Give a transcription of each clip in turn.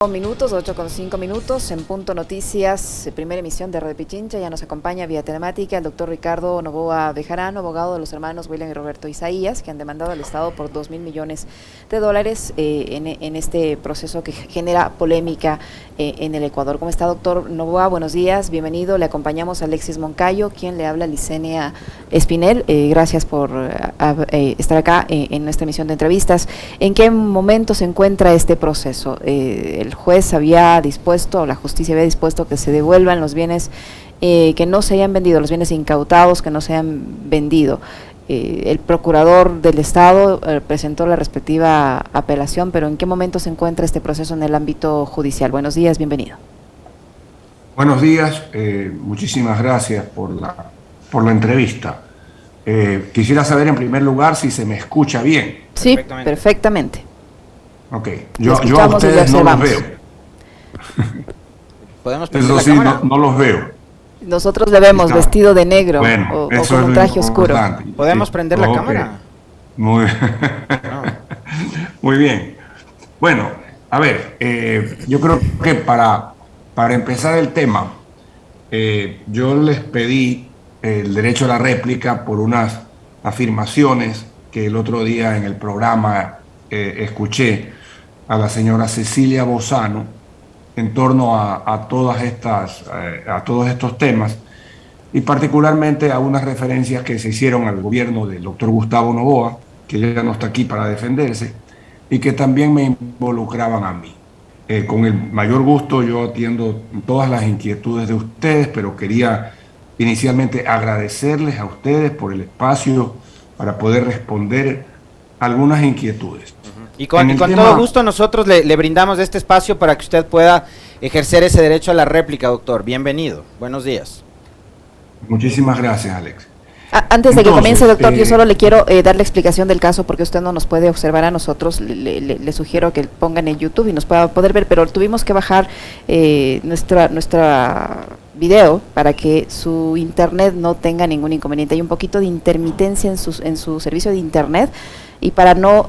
Minutos, 8:05 en Punto Noticias, primera emisión de Radio Pichincha. Ya nos acompaña vía telemática el doctor Ricardo Novoa Bejarano, abogado de los hermanos William y Roberto Isaías, que han demandado al Estado por $2.000 millones en este proceso que genera polémica en el Ecuador. ¿Cómo está, doctor Novoa? Buenos días, bienvenido. Le acompañamos a Alexis Moncayo, quien le habla, Licenia Espinel. Gracias por estar acá en nuestra emisión de entrevistas. ¿En qué momento se encuentra este proceso? El juez había dispuesto, o la justicia había dispuesto, que se devuelvan los bienes que no se hayan vendido, los bienes incautados que no se hayan vendido. El procurador del Estado presentó la respectiva apelación, pero ¿en qué momento se encuentra este proceso en el ámbito judicial? Buenos días, bienvenido. Buenos días, muchísimas gracias por la entrevista. Quisiera saber en primer lugar si se me escucha bien. Sí, perfectamente. Ok, yo a ustedes no los veo. ¿Podemos prender Eso la sí, cámara? no los veo. Nosotros le vemos vestido de negro, bueno, o con un traje oscuro. ¿Podemos prender la cámara? Muy, No. muy bien. Bueno, a ver, yo creo que para empezar el tema, yo les pedí el derecho a la réplica por unas afirmaciones que el otro día en el programa escuché a la señora Cecilia Bozano en torno a todos estos temas, y particularmente a unas referencias que se hicieron al gobierno del doctor Gustavo Noboa, que ya no está aquí para defenderse, y que también me involucraban a mí. Con el mayor gusto yo atiendo todas las inquietudes de ustedes, pero quería inicialmente agradecerles a ustedes por el espacio para poder responder algunas inquietudes. Y con todo gusto nosotros le brindamos este espacio para que usted pueda ejercer ese derecho a la réplica, doctor. Bienvenido. Buenos días. Muchísimas gracias, Alex. Antes de que comience, doctor, yo solo le quiero dar la explicación del caso, porque usted no nos puede observar a nosotros. Le sugiero que pongan en YouTube y nos pueda poder ver, pero tuvimos que bajar nuestra video para que su internet no tenga ningún inconveniente. Hay un poquito de intermitencia en su servicio de internet, y para no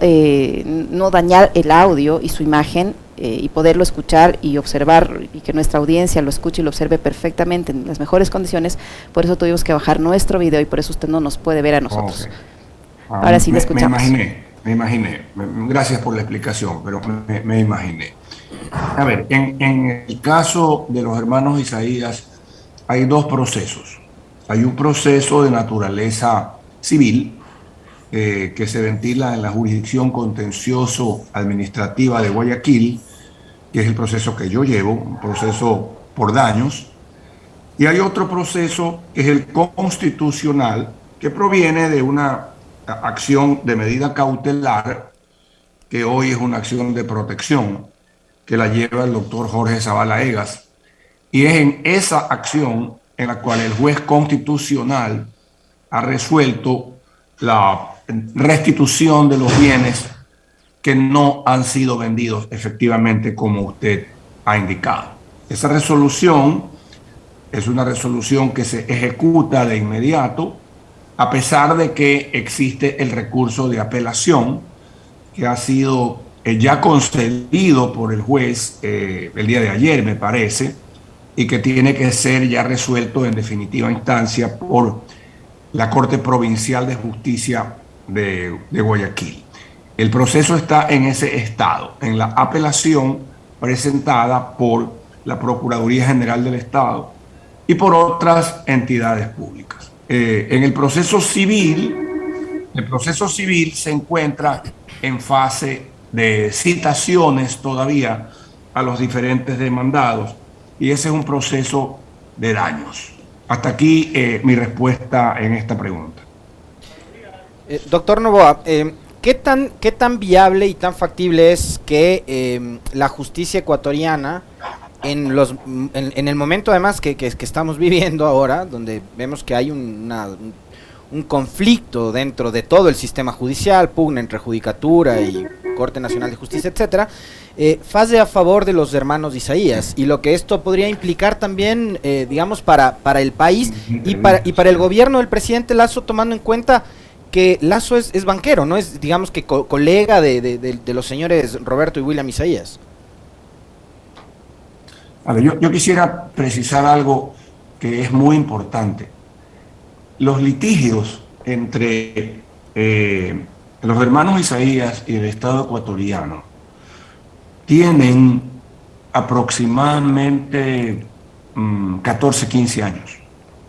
dañar el audio y su imagen, y poderlo escuchar y observar, y que nuestra audiencia lo escuche y lo observe perfectamente en las mejores condiciones, por eso tuvimos que bajar nuestro video, y por eso usted no nos puede ver a nosotros. Okay. Ahora sí le escuchamos. Me imaginé. Gracias por la explicación, pero me imaginé. A ver, en el caso de los hermanos Isaías hay dos procesos. Hay un proceso de naturaleza civil, que se ventila en la jurisdicción contencioso administrativa de Guayaquil, que es el proceso que yo llevo, un proceso por daños, y hay otro proceso que es el constitucional, que proviene de una acción de medida cautelar, que hoy es una acción de protección, que la lleva el doctor Jorge Zavala Egas, y es en esa acción en la cual el juez constitucional ha resuelto la restitución de los bienes que no han sido vendidos efectivamente, como usted ha indicado. Esa resolución es una resolución que se ejecuta de inmediato, a pesar de que existe el recurso de apelación que ha sido ya concedido por el juez el día de ayer, me parece, y que tiene que ser ya resuelto en definitiva instancia por la Corte Provincial de Justicia de Guayaquil. El proceso está en ese estado, en la apelación presentada por la Procuraduría General del Estado y por otras entidades públicas. En el proceso civil se encuentra en fase de citaciones todavía a los diferentes demandados, y ese es un proceso de daños. Hasta aquí mi respuesta en esta pregunta. Doctor Novoa, ¿qué tan viable y tan factible es que la justicia ecuatoriana, en el momento además que estamos viviendo ahora, donde vemos que hay un conflicto dentro de todo el sistema judicial, pugna entre Judicatura y Corte Nacional de Justicia, etcétera, falle a favor de los hermanos Isaías, y lo que esto podría implicar también, digamos, para el país y para el gobierno del presidente Lasso, tomando en cuenta que Lasso es banquero, ¿no? Es, digamos, que colega de los señores Roberto y William Isaías. A ver, yo quisiera precisar algo que es muy importante. Los litigios entre los hermanos Isaías y el Estado ecuatoriano tienen aproximadamente 14, 15 años.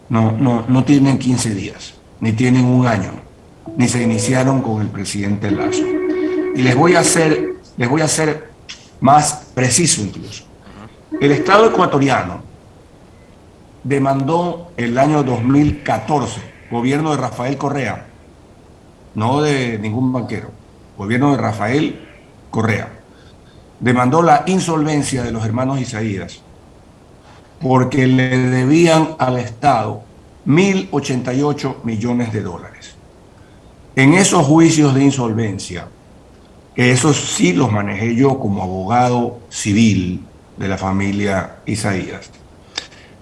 No tienen 15 días, ni tienen un año, ni se iniciaron con el presidente Lazo. Y les voy a ser más preciso incluso. El Estado ecuatoriano demandó el año 2014, gobierno de Rafael Correa, no de ningún banquero, gobierno de Rafael Correa, demandó la insolvencia de los hermanos Isaías porque le debían al Estado 1.088 millones de dólares. En esos juicios de insolvencia, que esos sí los manejé yo como abogado civil de la familia Isaías,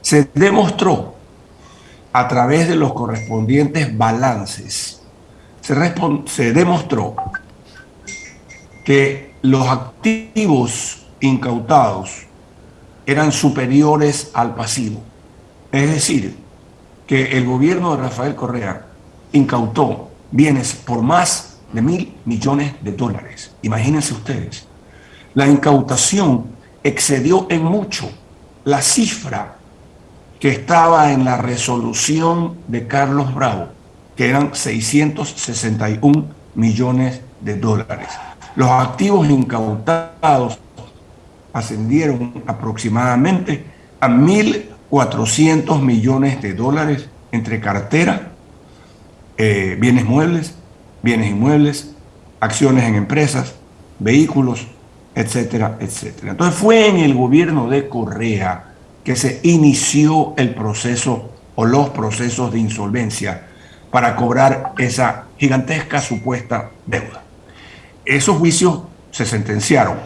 se demostró a través de los correspondientes balances, se demostró que los activos incautados eran superiores al pasivo. Es decir, que el gobierno de Rafael Correa incautó bienes por más de 1.000 millones de dólares. Imagínense ustedes, la incautación excedió en mucho la cifra que estaba en la resolución de Carlos Bravo, que eran 661 millones de dólares. Los activos incautados ascendieron aproximadamente a 1.400 millones de dólares entre cartera, bienes muebles, bienes inmuebles, acciones en empresas, vehículos, etcétera, etcétera. Entonces fue en el gobierno de Correa que se inició el proceso o los procesos de insolvencia para cobrar esa gigantesca supuesta deuda. Esos juicios se sentenciaron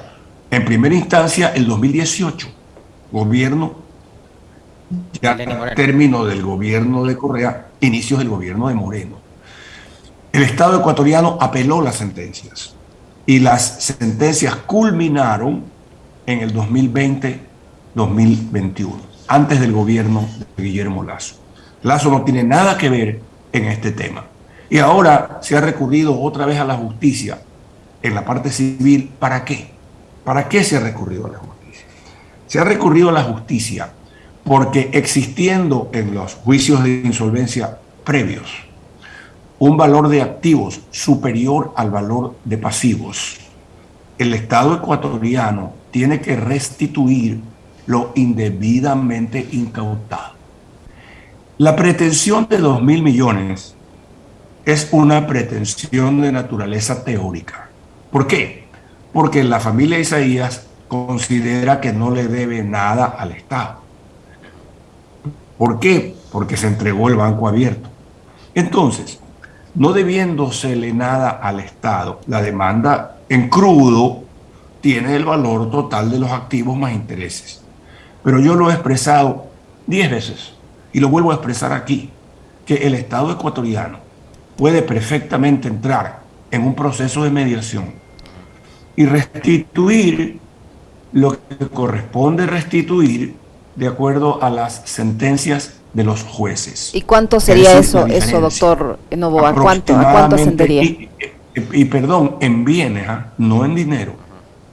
en primera instancia el 2018, gobierno, ya término del gobierno de Correa, inicios del gobierno de Moreno. El Estado ecuatoriano apeló las sentencias y las sentencias culminaron en el 2020-2021, antes del gobierno de Guillermo Lazo. Lazo no tiene nada que ver en este tema. Y ahora se ha recurrido otra vez a la justicia en la parte civil. ¿Para qué? ¿Para qué se ha recurrido a la justicia? Se ha recurrido a la justicia porque existiendo en los juicios de insolvencia previos un valor de activos superior al valor de pasivos, el Estado ecuatoriano tiene que restituir lo indebidamente incautado. La pretensión de 2.000 millones es una pretensión de naturaleza teórica. ¿Por qué? Porque la familia Isaías considera que no le debe nada al Estado. ¿Por qué? Porque se entregó el banco abierto. Entonces, no debiéndosele nada al Estado, la demanda en crudo tiene el valor total de los activos más intereses. Pero yo lo he expresado 10 veces y lo vuelvo a expresar aquí, que el Estado ecuatoriano puede perfectamente entrar en un proceso de mediación y restituir lo que corresponde restituir de acuerdo a las sentencias de los jueces. ¿Y cuánto sería eso, doctor Noboa? ¿A cuánto ascendería? Y perdón, en bienes, no en dinero,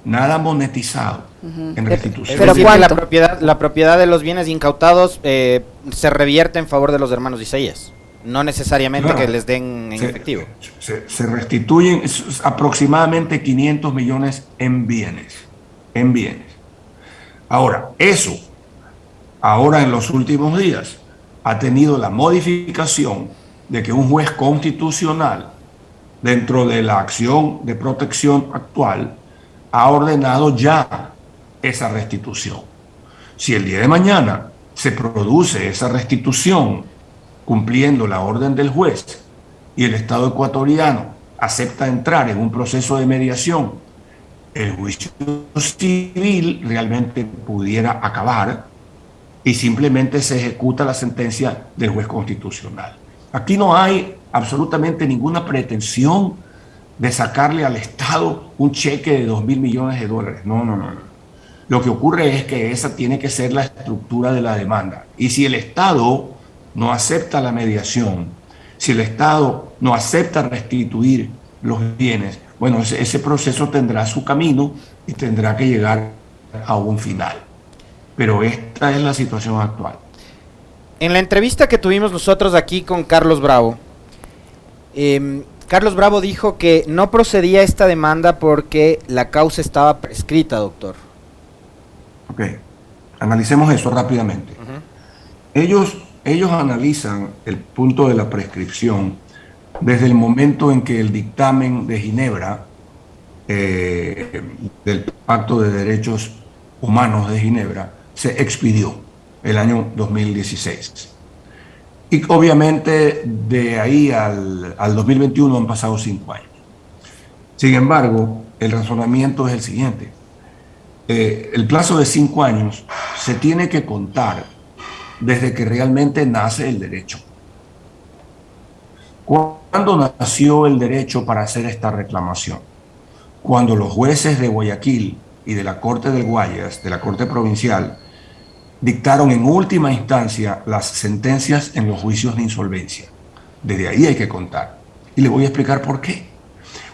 nada monetizado en restitución. ¿Pero cuánto? La propiedad de los bienes incautados se revierte en favor de los hermanos Isaías, no necesariamente que les den en efectivo. Se restituyen aproximadamente 500 millones en bienes. Ahora, eso, ahora en los últimos días, ha tenido la modificación de que un juez constitucional, dentro de la acción de protección actual, ha ordenado ya esa restitución. Si el día de mañana se produce esa restitución cumpliendo la orden del juez y el Estado ecuatoriano acepta entrar en un proceso de mediación, el juicio civil realmente pudiera acabar y simplemente se ejecuta la sentencia del juez constitucional. Aquí no hay absolutamente ninguna pretensión de sacarle al Estado un cheque de 2.000 millones de dólares. No. Lo que ocurre es que esa tiene que ser la estructura de la demanda. Y si el Estado no acepta la mediación, si el Estado no acepta restituir los bienes, bueno, ese proceso tendrá su camino y tendrá que llegar a un final. Pero esta es la situación actual. En la entrevista que tuvimos nosotros aquí con Carlos Bravo, Carlos Bravo dijo que no procedía esta demanda porque la causa estaba prescrita, doctor. Ok, analicemos eso rápidamente. Ellos analizan el punto de la prescripción desde el momento en que el dictamen de Ginebra, del Pacto de Derechos Humanos de Ginebra, se expidió el año 2016. Y obviamente de ahí al 2021 han pasado 5 años. Sin embargo, el razonamiento es el siguiente. El plazo de 5 años se tiene que contar desde que realmente nace el derecho. ¿Cuándo nació el derecho para hacer esta reclamación? Cuando los jueces de Guayaquil y de la Corte del Guayas, de la Corte Provincial, dictaron en última instancia las sentencias en los juicios de insolvencia. Desde ahí hay que contar. Y le voy a explicar por qué.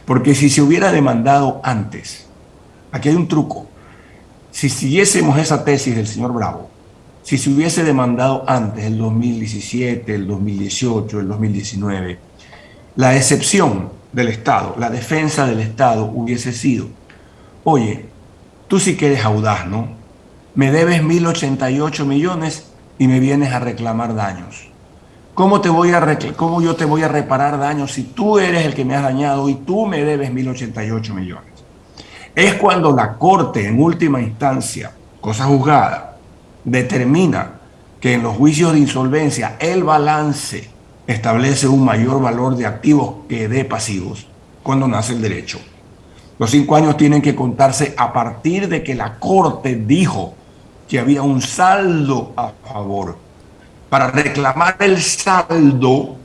Porque si se hubiera demandado antes, aquí hay un truco. Si siguiésemos esa tesis del señor Bravo, si se hubiese demandado antes, el 2017, el 2018, el 2019, la excepción del Estado, la defensa del Estado hubiese sido, oye, tú sí que eres audaz, ¿no? Me debes 1.088 millones y me vienes a reclamar daños. ¿Cómo yo te voy a reparar daños si tú eres el que me has dañado y tú me debes 1.088 millones? Es cuando la Corte, en última instancia, cosa juzgada, determina que en los juicios de insolvencia el balance establece un mayor valor de activos que de pasivos, cuando nace el derecho. Los 5 años tienen que contarse a partir de que la Corte dijo que había un saldo a favor. Para reclamar el saldo,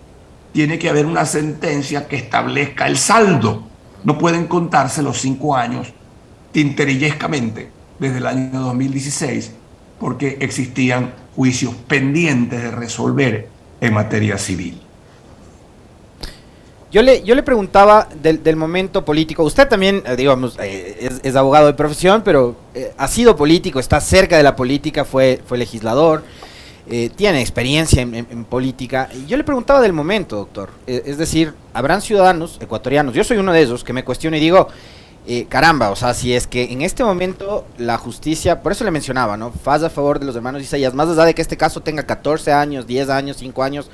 tiene que haber una sentencia que establezca el saldo. No pueden contarse los 5 años tinterillescamente desde el año 2016, porque existían juicios pendientes de resolver en materia civil. Yo le preguntaba del momento político. Usted también, digamos, es abogado de profesión, pero ha sido político, está cerca de la política, fue legislador, tiene experiencia en política. Y yo le preguntaba del momento, doctor. Es decir, habrán ciudadanos ecuatorianos, yo soy uno de esos, que me cuestiono y digo, caramba, o sea, si es que en este momento la justicia, por eso le mencionaba, ¿no? Faz a favor de los hermanos Isaías, más allá de que este caso tenga 14 años, 10 años, 5 años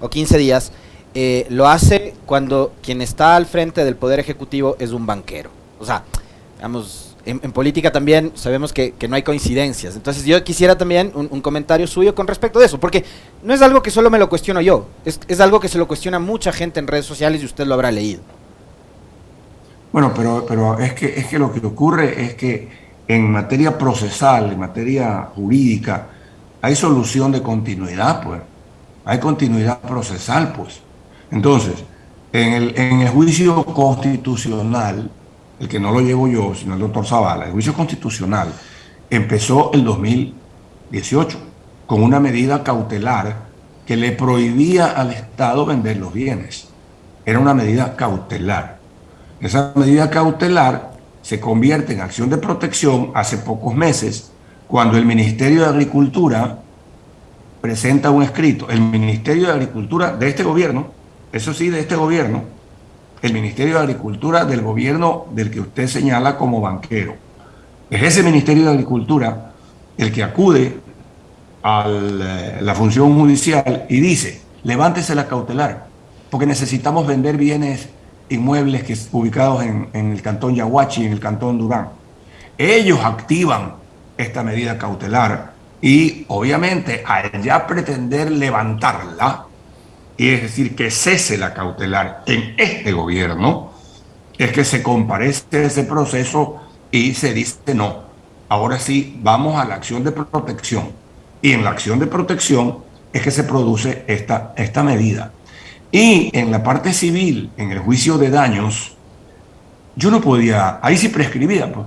o 15 días, lo hace cuando quien está al frente del Poder Ejecutivo es un banquero. O sea, digamos, en política también sabemos que no hay coincidencias. Entonces yo quisiera también un comentario suyo con respecto de eso, porque no es algo que solo me lo cuestiono yo, es algo que se lo cuestiona mucha gente en redes sociales y usted lo habrá leído. Bueno, pero es que lo que ocurre es que en materia procesal, en materia jurídica, hay solución de continuidad, pues. Hay continuidad procesal, pues. Entonces, en el juicio constitucional, el que no lo llevo yo, sino el doctor Zavala, el juicio constitucional empezó el 2018 con una medida cautelar que le prohibía al Estado vender los bienes. Era una medida cautelar. Esa medida cautelar se convierte en acción de protección hace pocos meses, cuando el Ministerio de Agricultura presenta un escrito. El Ministerio de Agricultura de este gobierno, eso sí, de este gobierno, el Ministerio de Agricultura del gobierno del que usted señala como banquero. Es ese Ministerio de Agricultura el que acude a la función judicial y dice, levántese la cautelar, porque necesitamos vender bienes inmuebles que ubicados en el cantón Yaguachi, en el cantón Durán. Ellos activan esta medida cautelar y obviamente al ya pretender levantarla, y es decir, que cese la cautelar en este gobierno, es que se comparece ese proceso y se dice no, ahora sí vamos a la acción de protección. Y en la acción de protección es que se produce esta medida. Y en la parte civil, en el juicio de daños, yo no podía, ahí sí prescribía, pues.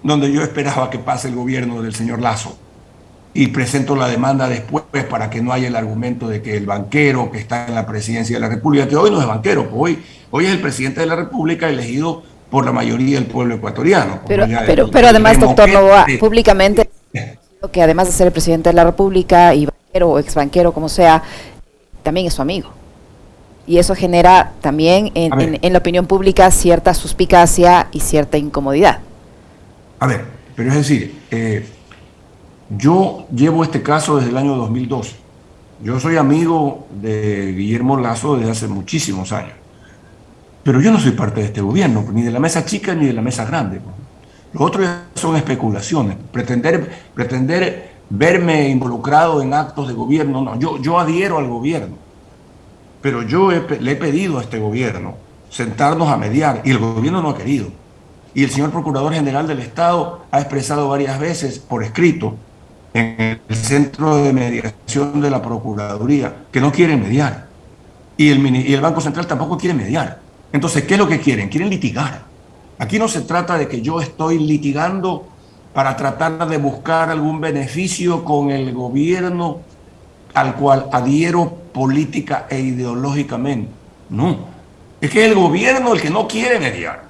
donde yo esperaba que pase el gobierno del señor Lasso y presento la demanda después para que no haya el argumento de que el banquero que está en la presidencia de la República, que hoy no es banquero, pues hoy es el presidente de la República elegido por la mayoría del pueblo ecuatoriano. Pero además, doctor Noboa, públicamente, que además de ser el presidente de la República y banquero o ex banquero, como sea, también es su amigo. Y eso genera también en la opinión pública cierta suspicacia y cierta incomodidad. A ver, pero es decir, yo llevo este caso desde el año 2012. Yo soy amigo de Guillermo Lasso desde hace muchísimos años. Pero yo no soy parte de este gobierno, ni de la mesa chica ni de la mesa grande. Lo otro ya son especulaciones. Pretender verme involucrado en actos de gobierno, no. Yo adhiero al gobierno. Pero yo le he pedido a este gobierno sentarnos a mediar y el gobierno no ha querido. Y el señor Procurador General del Estado ha expresado varias veces por escrito en el Centro de Mediación de la Procuraduría que no quieren mediar. Y el Banco Central tampoco quiere mediar. Entonces, ¿qué es lo que quieren? Quieren litigar. Aquí no se trata de que yo estoy litigando para tratar de buscar algún beneficio con el gobierno al cual adhiero política e ideológicamente. No. Es que es el gobierno el que no quiere mediar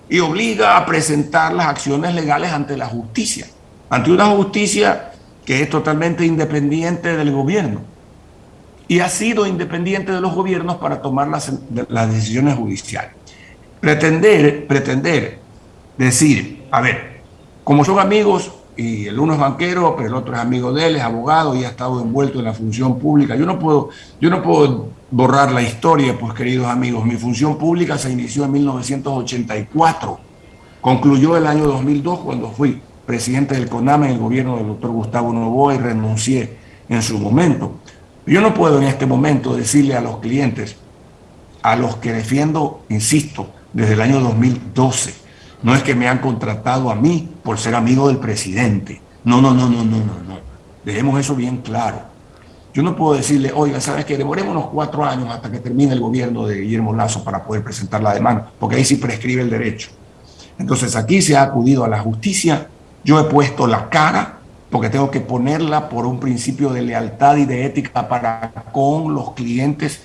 y obliga a presentar las acciones legales ante la justicia, ante una justicia que es totalmente independiente del gobierno y ha sido independiente de los gobiernos para tomar las decisiones judiciales. Pretender decir, a ver, como son amigos, y el uno es banquero, pero el otro es amigo de él, es abogado y ha estado envuelto en la función pública. Yo no puedo borrar la historia, pues queridos amigos. Mi función pública se inició en 1984, concluyó el año 2002 cuando fui presidente del CONAME en el gobierno del doctor Gustavo Noboa y renuncié en su momento. Yo no puedo en este momento decirle a los clientes, a los que defiendo, insisto, desde el año 2012, no es que me han contratado a mí por ser amigo del presidente. No. Dejemos eso bien claro. Yo no puedo decirle, oiga, ¿sabes qué? Demorémonos 4 años hasta que termine el gobierno de Guillermo Lasso para poder presentar la demanda, porque ahí sí prescribe el derecho. Entonces aquí se ha acudido a la justicia. Yo he puesto la cara, porque tengo que ponerla por un principio de lealtad y de ética para con los clientes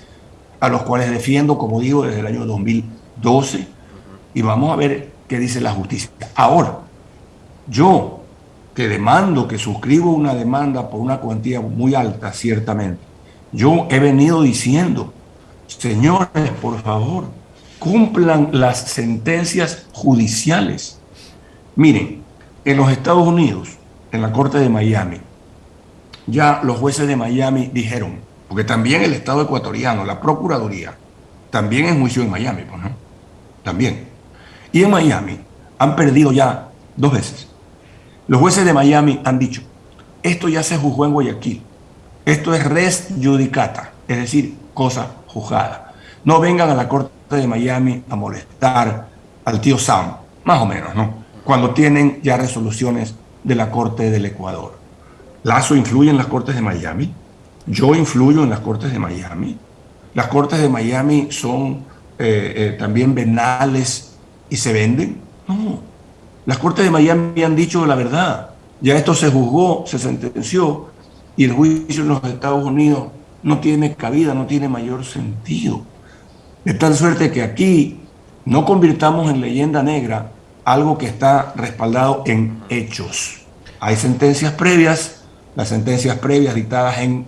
a los cuales defiendo, como digo, desde el año 2012. Y vamos a ver qué dice la justicia. Ahora, yo que demando, que suscribo una demanda por una cuantía muy alta, ciertamente, yo he venido diciendo, señores, por favor, cumplan las sentencias judiciales. Miren, en los Estados Unidos, en la Corte de Miami, ya los jueces de Miami dijeron, porque también el Estado ecuatoriano, la Procuraduría, también enjuició en Miami, pues, ¿no? También. Y en Miami han perdido ya 2 veces. Los jueces de Miami han dicho, esto ya se juzgó en Guayaquil, esto es res judicata, es decir, cosa juzgada. No vengan a la Corte de Miami a molestar al tío Sam, más o menos, ¿no? Cuando tienen ya resoluciones de la Corte del Ecuador. Lasso influye en las Cortes de Miami, yo influyo en las Cortes de Miami. Las Cortes de Miami son también venales y se venden. No, las Cortes de Miami han dicho la verdad. Ya esto se juzgó, se sentenció y el juicio en los Estados Unidos no tiene cabida, no tiene mayor sentido. De tal suerte que aquí no convirtamos en leyenda negra algo que está respaldado en hechos. Hay sentencias previas, las sentencias previas dictadas en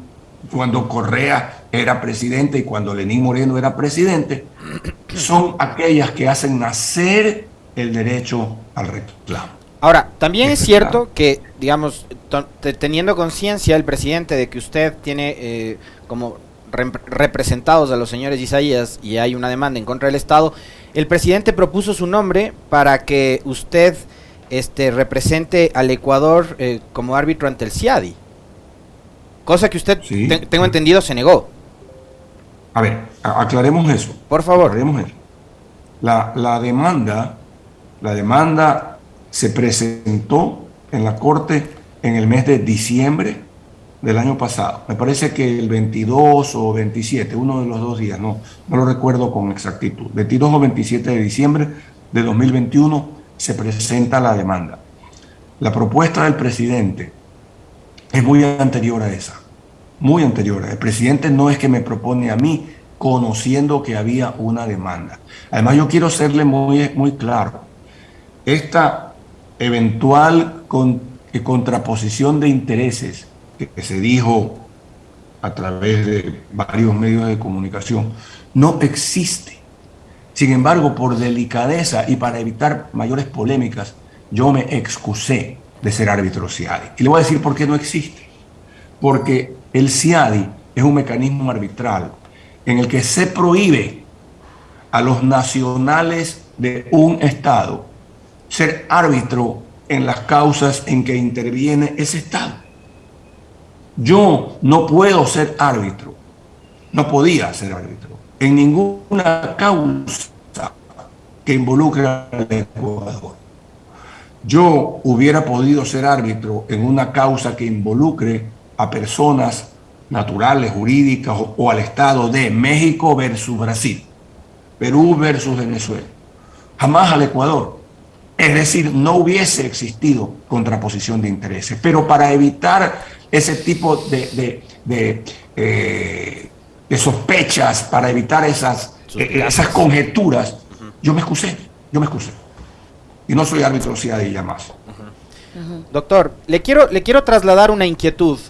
cuando Correa era presidente y cuando Lenín Moreno era presidente, son aquellas que hacen nacer el derecho al reclamo. Ahora, también es cierto que, digamos, teniendo conciencia el presidente de que usted tiene como representados a los señores Isaías y hay una demanda en contra del Estado, el presidente propuso su nombre para que usted represente al Ecuador como árbitro ante el CIADI. Cosa que usted, sí, tengo entendido, se negó. A ver, aclaremos eso. Por favor. Aclaremos eso. La demanda se presentó en la Corte en el mes de diciembre del año pasado. Me parece que el 22 o 27, uno de los 2 días, no lo recuerdo con exactitud. 22 o 27 de diciembre de 2021 se presenta la demanda. La propuesta del presidente es muy anterior a esa, muy anterior. El presidente no es que me propone a mí, conociendo que había una demanda. Además, yo quiero serle muy claro. Esta eventual contraposición de intereses que se dijo a través de varios medios de comunicación no existe. Sin embargo, por delicadeza y para evitar mayores polémicas, yo me excusé de ser árbitro CIADI. Y le voy a decir por qué no existe. Porque el CIADI es un mecanismo arbitral en el que se prohíbe a los nacionales de un Estado ser árbitro en las causas en que interviene ese Estado. Yo no puedo ser árbitro, no podía ser árbitro en ninguna causa que involucre al Ecuador. Yo hubiera podido ser árbitro en una causa que involucre a personas naturales, jurídicas o al Estado de México versus Brasil, Perú versus Venezuela, jamás al Ecuador. Es decir, no hubiese existido contraposición de intereses. Pero para evitar ese tipo de sospechas, para evitar esas conjeturas, yo me excusé. Y no soy árbitro CIADI ya más. Doctor, le quiero trasladar una inquietud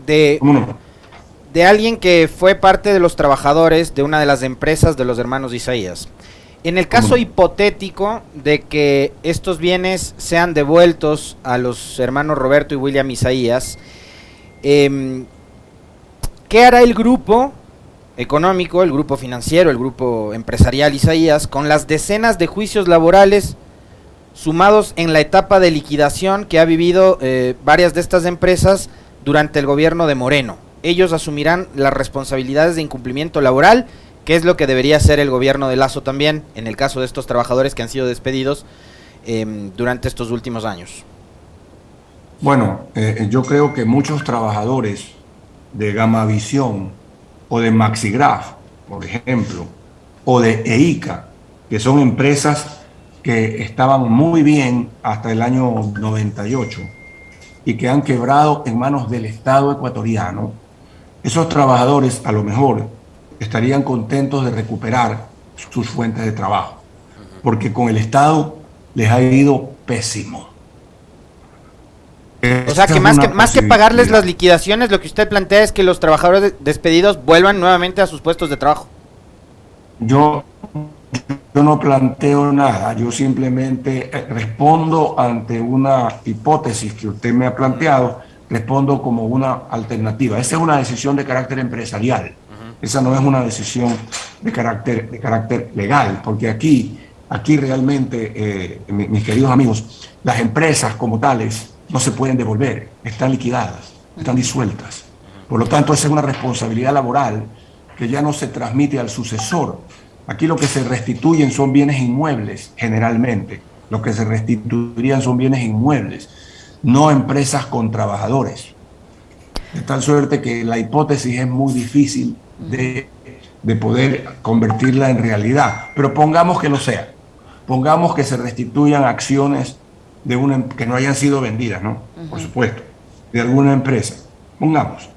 de alguien que fue parte de los trabajadores de una de las empresas de los hermanos Isaías. En el caso hipotético de que estos bienes sean devueltos a los hermanos Roberto y William Isaías, ¿qué hará el grupo económico, el grupo financiero, el grupo empresarial Isaías con las decenas de juicios laborales sumados en la etapa de liquidación que ha vivido varias de estas empresas durante el gobierno de Moreno? Ellos asumirán las responsabilidades de incumplimiento laboral, que es lo que debería hacer el gobierno de Lasso también, en el caso de estos trabajadores que han sido despedidos durante estos últimos años. Bueno, yo creo que muchos trabajadores de Gamavisión o de Maxigraf, por ejemplo, o de EICA, que son empresas que estaban muy bien hasta el año 98 y que han quebrado en manos del Estado ecuatoriano, esos trabajadores a lo mejor estarían contentos de recuperar sus fuentes de trabajo, porque con el Estado les ha ido pésimo. O sea que más que pagarles las liquidaciones, lo que usted plantea es que los trabajadores despedidos vuelvan nuevamente a sus puestos de trabajo. Yo no planteo nada, yo simplemente respondo ante una hipótesis que usted me ha planteado, respondo como una alternativa. Esa es una decisión de carácter empresarial, esa no es una decisión de carácter legal, porque aquí realmente, mis queridos amigos, las empresas como tales no se pueden devolver, están liquidadas, están disueltas. Por lo tanto, esa es una responsabilidad laboral que ya no se transmite al sucesor. Aquí lo que se restituyen son bienes inmuebles, generalmente. Lo que se restituirían son bienes inmuebles, no empresas con trabajadores. De tal suerte que la hipótesis es muy difícil de poder convertirla en realidad. Pero pongamos que lo sea. Pongamos que se restituyan acciones que no hayan sido vendidas, ¿no? Por supuesto, de alguna empresa. Pongamos.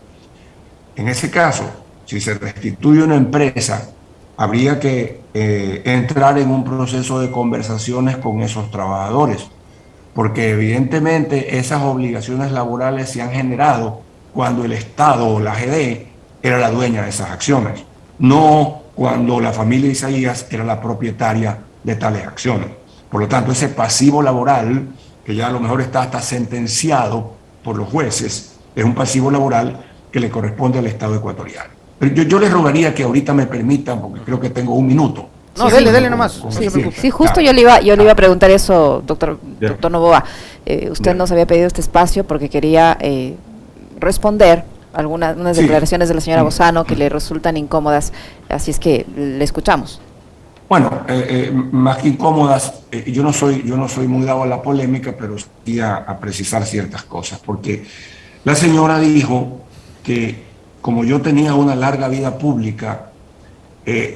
En ese caso, si se restituye una empresa, habría que entrar en un proceso de conversaciones con esos trabajadores, porque evidentemente esas obligaciones laborales se han generado cuando el Estado o la GD era la dueña de esas acciones, no cuando la familia Isaías era la propietaria de tales acciones. Por lo tanto, ese pasivo laboral, que ya a lo mejor está hasta sentenciado por los jueces, es un pasivo laboral que le corresponde al Estado ecuatoriano. Pero yo les rogaría que ahorita me permitan, porque creo que tengo un minuto. No, sí, dele nomás. Sí, justo yo le iba a preguntar eso, doctor Noboa. Usted nos había pedido este espacio porque quería responder unas declaraciones de la señora Bozano que le resultan incómodas, así es que le escuchamos. Bueno, más que incómodas, yo no soy muy dado a la polémica, pero sí a precisar ciertas cosas, porque la señora dijo que como yo tenía una larga vida pública,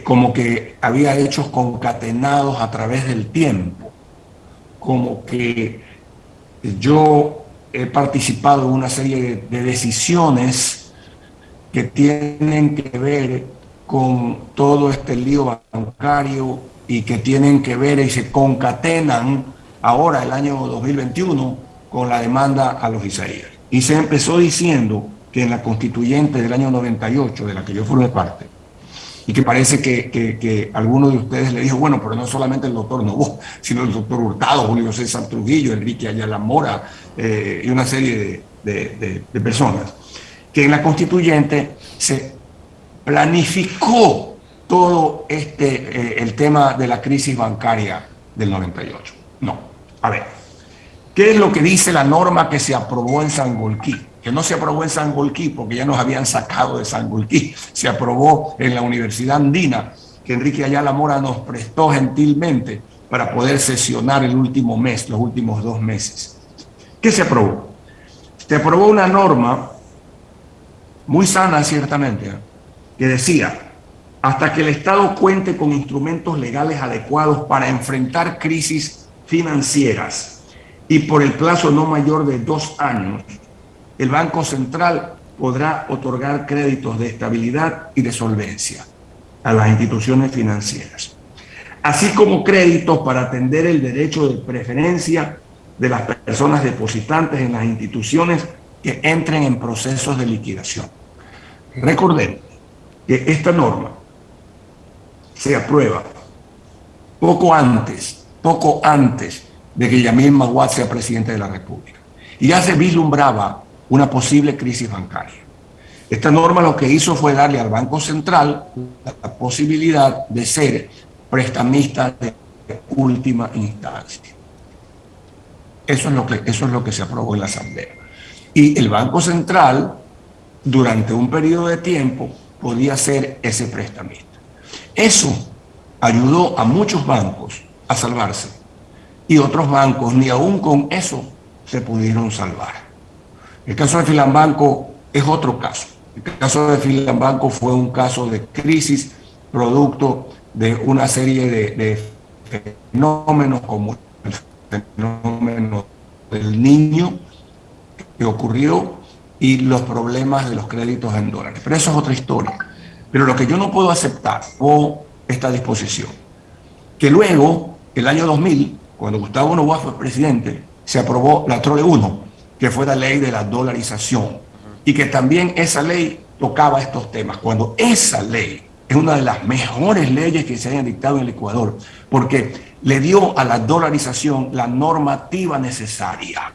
como que había hechos concatenados a través del tiempo, como que yo he participado en una serie de decisiones que tienen que ver con todo este lío bancario y que tienen que ver y se concatenan ahora, el año 2021, con la demanda a los Isaías. Y se empezó diciendo que en la constituyente del año 98, de la que yo formé parte, y que parece que alguno de ustedes le dijo, bueno, pero no solamente el doctor Novoa, sino el doctor Hurtado, Julio César Trujillo, Enrique Ayala Mora y una serie de personas, que en la constituyente se planificó todo el tema de la crisis bancaria del 98. No, a ver, ¿qué es lo que dice la norma que se aprobó en Sangolquí? Que no se aprobó en Sangolquí porque ya nos habían sacado de Sangolquí, se aprobó en la Universidad Andina, que Enrique Ayala Mora nos prestó gentilmente para poder sesionar el último mes, los últimos 2 meses. ¿Qué se aprobó? Se aprobó una norma muy sana, ciertamente, que decía, hasta que el Estado cuente con instrumentos legales adecuados para enfrentar crisis financieras y por el plazo no mayor de 2 años, el Banco Central podrá otorgar créditos de estabilidad y de solvencia a las instituciones financieras, así como créditos para atender el derecho de preferencia de las personas depositantes en las instituciones que entren en procesos de liquidación. Recordemos que esta norma se aprueba poco antes de que Yamil Maguad sea presidente de la República. Y ya se vislumbraba una posible crisis bancaria. Esta norma lo que hizo fue darle al Banco Central la posibilidad de ser prestamista de última instancia. Eso es lo que se aprobó en la Asamblea. Y el Banco Central, durante un periodo de tiempo, podía ser ese prestamista. Eso ayudó a muchos bancos a salvarse y otros bancos ni aún con eso se pudieron salvar. El caso de Filambanco es otro caso. El caso de Filambanco fue un caso de crisis producto de una serie de fenómenos como el fenómeno del niño que ocurrió y los problemas de los créditos en dólares. Pero eso es otra historia. Pero lo que yo no puedo aceptar con esta disposición, que luego, el año 2000, cuando Gustavo Noboa fue presidente, se aprobó la TROLE 1, que fue la ley de la dolarización, y que también esa ley tocaba estos temas, cuando esa ley es una de las mejores leyes que se hayan dictado en el Ecuador, porque le dio a la dolarización la normativa necesaria.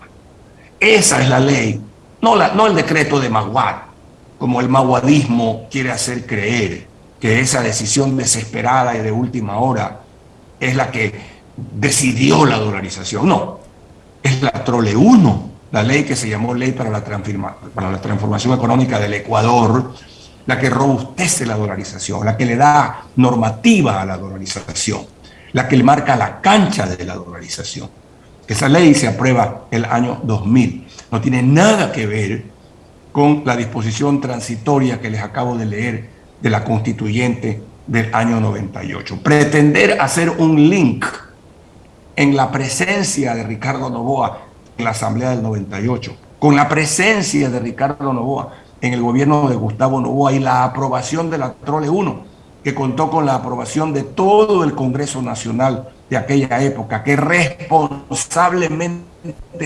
Esa es la ley, no el decreto de Maguad, como el maguadismo quiere hacer creer, que esa decisión desesperada y de última hora es la que decidió la dolarización. No, es la TROLE 1, la ley que se llamó Ley para la Transformación Económica del Ecuador, la que robustece la dolarización, la que le da normativa a la dolarización, la que le marca la cancha de la dolarización. Esa ley se aprueba el año 2000. No tiene nada que ver con la disposición transitoria que les acabo de leer de la constituyente del año 98. Pretender hacer un link en la presencia de Ricardo Noboa en la Asamblea del 98, con la presencia de Ricardo Noboa en el gobierno de Gustavo Noboa y la aprobación de la TROLE 1, que contó con la aprobación de todo el Congreso Nacional de aquella época, que responsablemente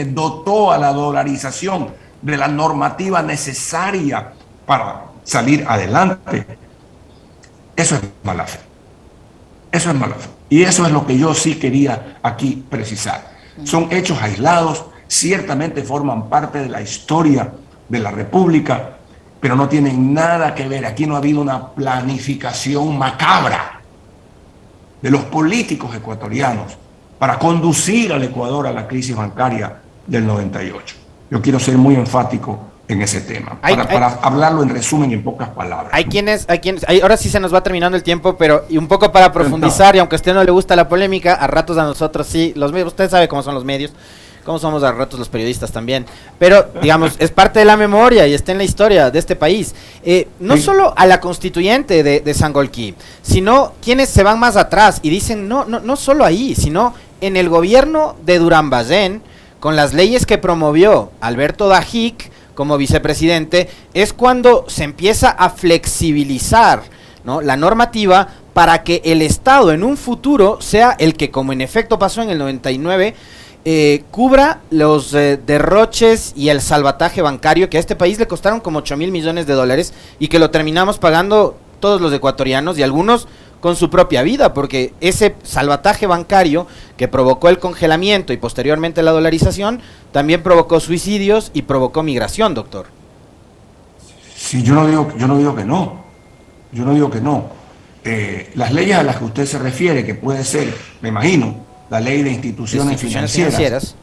dotó a la dolarización de la normativa necesaria para salir adelante. Eso es mala fe. Eso es mala fe. Y eso es lo que yo sí quería aquí precisar. Son hechos aislados, ciertamente forman parte de la historia de la República, pero no tienen nada que ver. Aquí no ha habido una planificación macabra de los políticos ecuatorianos para conducir al Ecuador a la crisis bancaria del 98. Yo quiero ser muy enfático en ese tema, para hablarlo en resumen y en pocas palabras. Ahora sí se nos va terminando el tiempo, pero y un poco para profundizar, y aunque a usted no le gusta la polémica, a ratos a nosotros sí, los medios, usted sabe cómo son los medios, cómo somos a ratos los periodistas también, pero digamos, es parte de la memoria y está en la historia de este país, no solo a la constituyente de Sangolquí, sino quienes se van más atrás y dicen, no solo ahí, sino en el gobierno de Durán Ballén, con las leyes que promovió Alberto Dajic como vicepresidente, es cuando se empieza a flexibilizar, ¿no?, la normativa para que el Estado en un futuro sea el que, como en efecto pasó en el 99, cubra los derroches y el salvataje bancario que a este país le costaron como 8,000 millones de dólares y que lo terminamos pagando todos los ecuatorianos y algunos con su propia vida, porque ese salvataje bancario que provocó el congelamiento y posteriormente la dolarización también provocó suicidios y provocó migración, doctor. Sí, yo no digo que no. Yo no digo que no. Las leyes a las que usted se refiere, que puede ser, me imagino, la ley de instituciones financieras.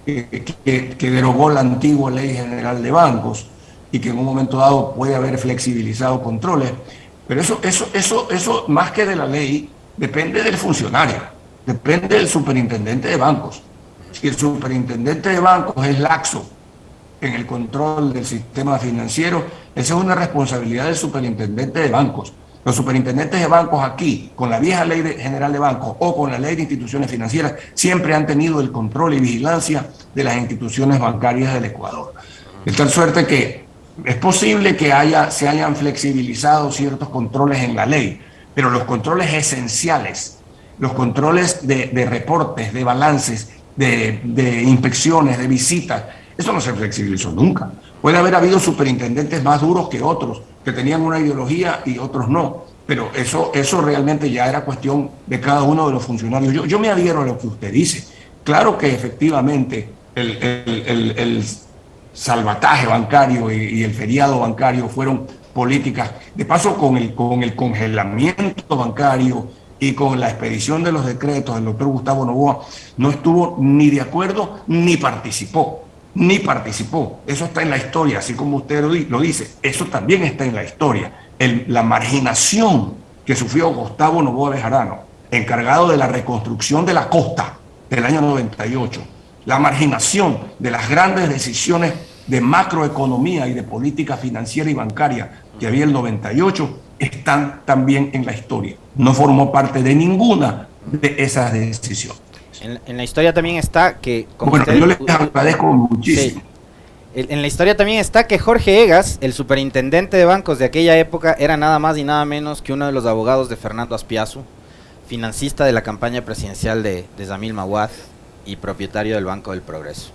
Que derogó la antigua Ley General de Bancos y que en un momento dado puede haber flexibilizado controles. Pero eso más que de la ley, depende del funcionario, depende del superintendente de bancos. Si el superintendente de bancos es laxo en el control del sistema financiero, esa es una responsabilidad del superintendente de bancos. Los superintendentes de bancos aquí, con la vieja Ley General de Bancos o con la Ley de Instituciones Financieras, siempre han tenido el control y vigilancia de las instituciones bancarias del Ecuador. De tal suerte que es posible que se hayan flexibilizado ciertos controles en la ley, pero los controles esenciales, los controles de reportes, de balances, de inspecciones, de visitas, eso no se flexibilizó nunca. Puede haber habido superintendentes más duros que otros, que tenían una ideología y otros no, pero eso realmente ya era cuestión de cada uno de los funcionarios. Yo me adhiero a lo que usted dice. Claro que efectivamente el salvataje bancario y el feriado bancario fueron políticas. De paso, con el congelamiento bancario y con la expedición de los decretos del doctor Gustavo Noboa, no estuvo ni de acuerdo ni participó. Eso está en la historia, así como usted lo dice, eso también está en la historia. La marginación que sufrió Gustavo Noboa Bejarano, encargado de la reconstrucción de la costa del año 98, la marginación de las grandes decisiones de macroeconomía y de política financiera y bancaria que había el 98, están también en la historia. No formó parte de ninguna de esas decisiones. En la historia también está que... Bueno, yo les agradezco muchísimo. Sí. En la historia también está que Jorge Egas, el superintendente de bancos de aquella época, era nada más y nada menos que uno de los abogados de Fernando Azpiazu, financista de la campaña presidencial de Zamil Mawad y propietario del Banco del Progreso.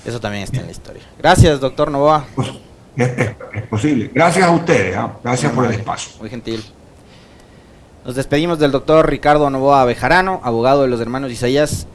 Eso también está en la historia. Gracias, doctor Noboa. Pues, es posible. Gracias a ustedes. Gracias por el espacio. Muy gentil. Nos despedimos del doctor Ricardo Noboa Bejarano, abogado de los hermanos Isaías.